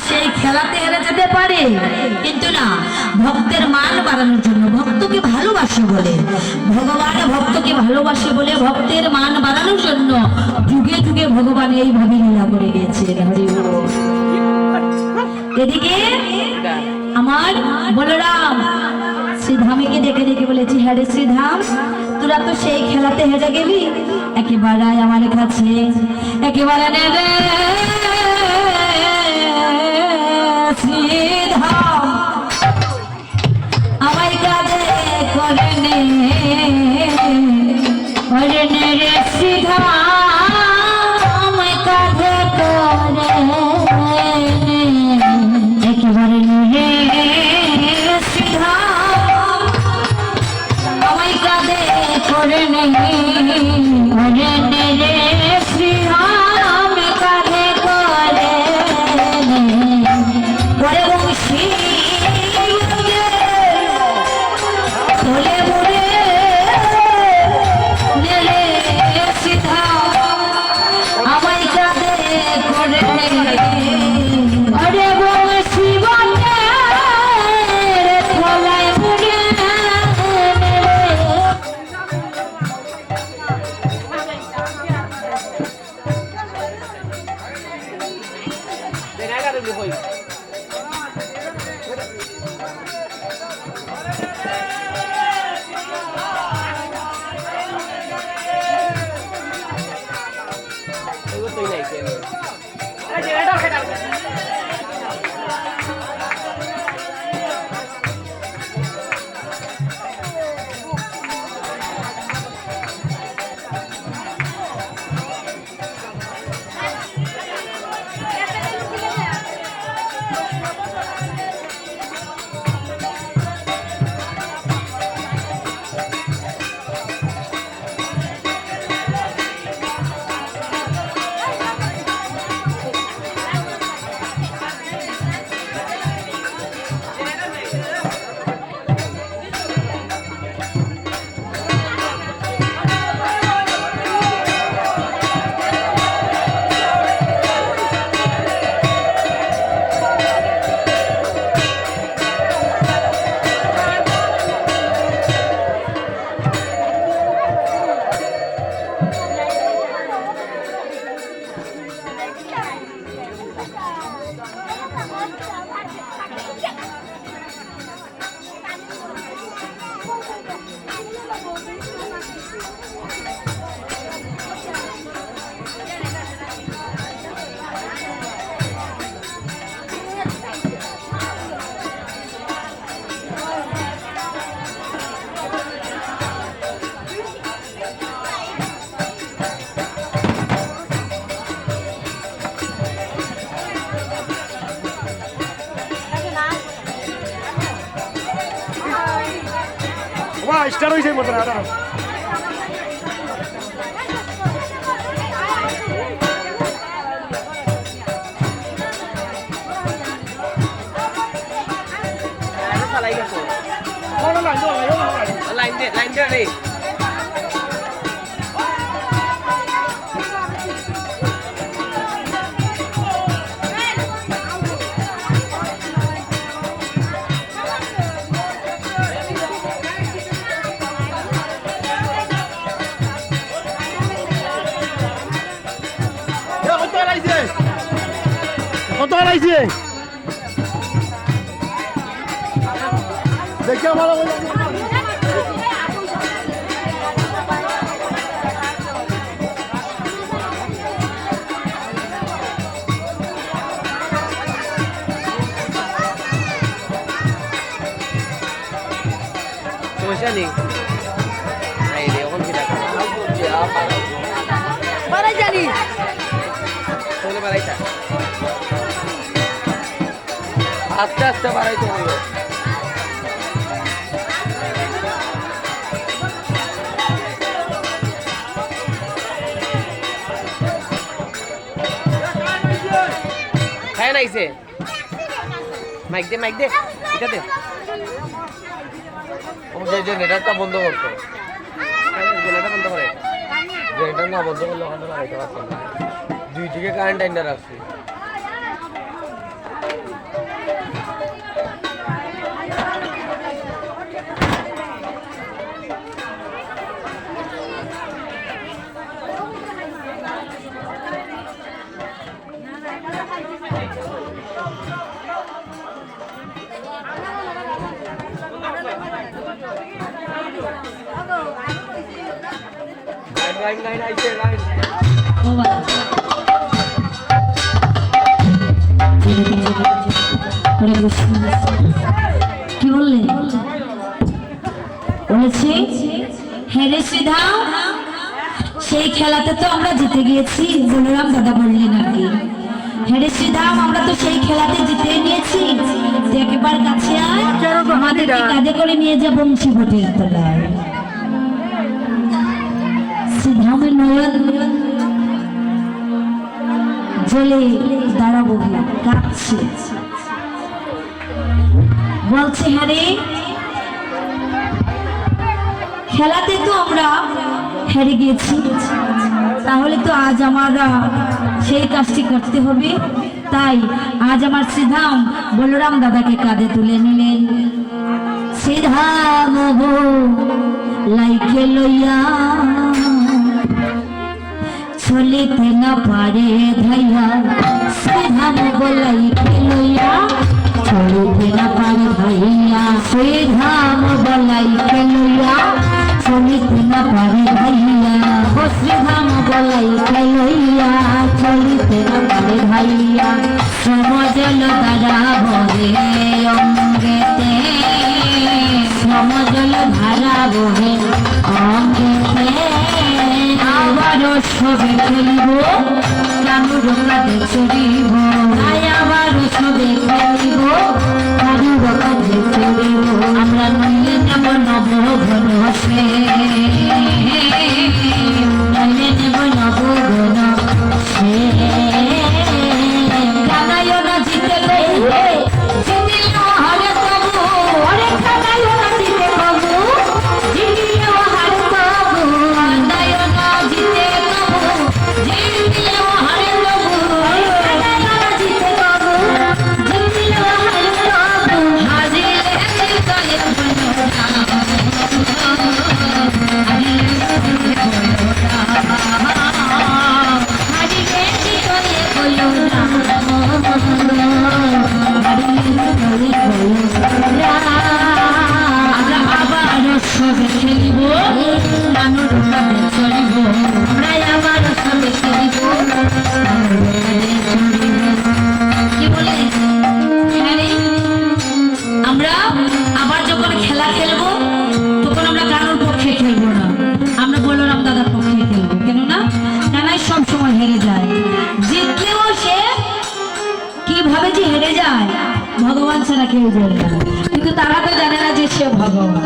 সেই খেলাতে হেরে যেতে পারে, কিন্তু না, ভক্তের মান বাড়ানোর জন্য, ভক্তকে ভালোবাসে বলে, ভগবান ভক্তকে ভালোবাসে বলে ভক্তের মান বাড়ানোর জন্য যুগে যুগে ভগবান এইভাবে লীলা করে গেছেন। হরি বল। এদিকে আমার বলরাম শ্রীধামীকে ডেকে ডেকে বলেছি, হ্যাঁ রে শ্রীধাম, তোরা তো সেই খেলাতে হেরে গেলি, একেবারে আয় আমার কাছে, একেবারে নে রে শ্রীধাম, আমায় কাজে করে নে রে শ্রীধাম, আমায় কাজে করে নে, একেবারে নে শ্রীধাম, আমায় কাজে করে নে রে শ্রীধাম, কাজে করে নে, পরে বংশী তোলে মুড়ে নেলে শ্রীধাম, আমায় কাজে করে নে, আরে বংশী বনে তোলায় মুড়ে স্টার হয়েছে মতো না লাইন দে কত হারাইছে দেখে ভালো সমস্যা নেই এখন কি বাড়াই জানি বাড়াইটা আস্তে আস্তে বাড়াইতে হবে। খায় নাইছে মাইক দে এটা দে জেনারেটরটা বন্ধ করতো, জেনারেটর বন্ধ করে, জেনারেটর না বন্ধ করলে ওখানে লাগাইতে পারছি না, দুই দিকে কারেন্ট আইনা রাখছি। লাইন লাইন আইছে লাইন ও বাবা। হরে কৃষ্ণ। কি বললে? বলেছি হ্যাঁ রে শ্রীধাম, সেই খেলাতে তো আমরা জিতে গিয়েছি। বলরাম দাদা বললেন আর কি, হ্যাঁ রে শ্রীধাম, আমরা তো সেই খেলাতে জিতে নিয়েছি। তুই একেবারে কাছে আয়, আমাদেরকে কাঁধে করে নিয়ে যা বংশী ভোটের তলায়। শ্রীধামের নয়ন জলে দাঁড়াবো, কাঁদছে, বলছে হ্যাঁ রে, খেলাতে তো আমরা হেরে গিয়েছি, তাহলে তো আজ আমরা সেই কাজটি করতে হবে। তাই আজ আমার শ্রীধাম বলরাম দাদাকে কাঁধে তুলে নিলেন। শ্রীধাম গো লাইকে লইয়া চলিতে না পারে ধাইয়া, শ্রীধাম গো লাইকে লইয়া চলিতে না পারে ভাইয়া, শ্রীধাম গো লাইকে লইয়া চলিতে না পারে ভাইয়া, ও শ্রীধাম গো লাইকে লইয়া চলিতে না পারে ভাইয়া। সমজল দ্বারা বহে অঙ্গেতে, সমজল ধারা বহে অঙ্গেতে, আবারও সবে খেলিব কানুর কাঁধে চড়িব, আবারও সবে খেলিব কানুর কাঁধে চড়িব। আমরা নইলে নেব নব ঘন সে, নইলে নেব নব ঘন সে। কানাইও না জিতে গো, জিতিলেও হারে তবু, ওরে কানাইও না জিতে কবু, জিতিলেও হারে তবু, কানাইও না জিতে কবু, জিতিলেও হারে তবু, কানাইও না জিতে কবু, জিতিলেও হারে তবু, হারিলে চিরকালে বলো না, হারিলে চিরকালে বলো না, আমরা আবার সবে খেলিব কানুর কাঁধে চড়িব, আমরা আবার সবে খেলিব কানুর কাঁধে চড়িব। কি বলে? হ্যাঁ রে, আমরা আবার যখন খেলা খেলবো তখন আমরা কানুর পক্ষে খেলবো না, আমরা বলরাম দাদার পক্ষে খেলবো। কেননা কানাই সব সময় হেরে যায়, জিতলেও সে কিভাবে যে হেরে যায় ভগবান ছাড়া কেউ জানে না, কিন্তু তারা তো জানে না যে সে ভগবান।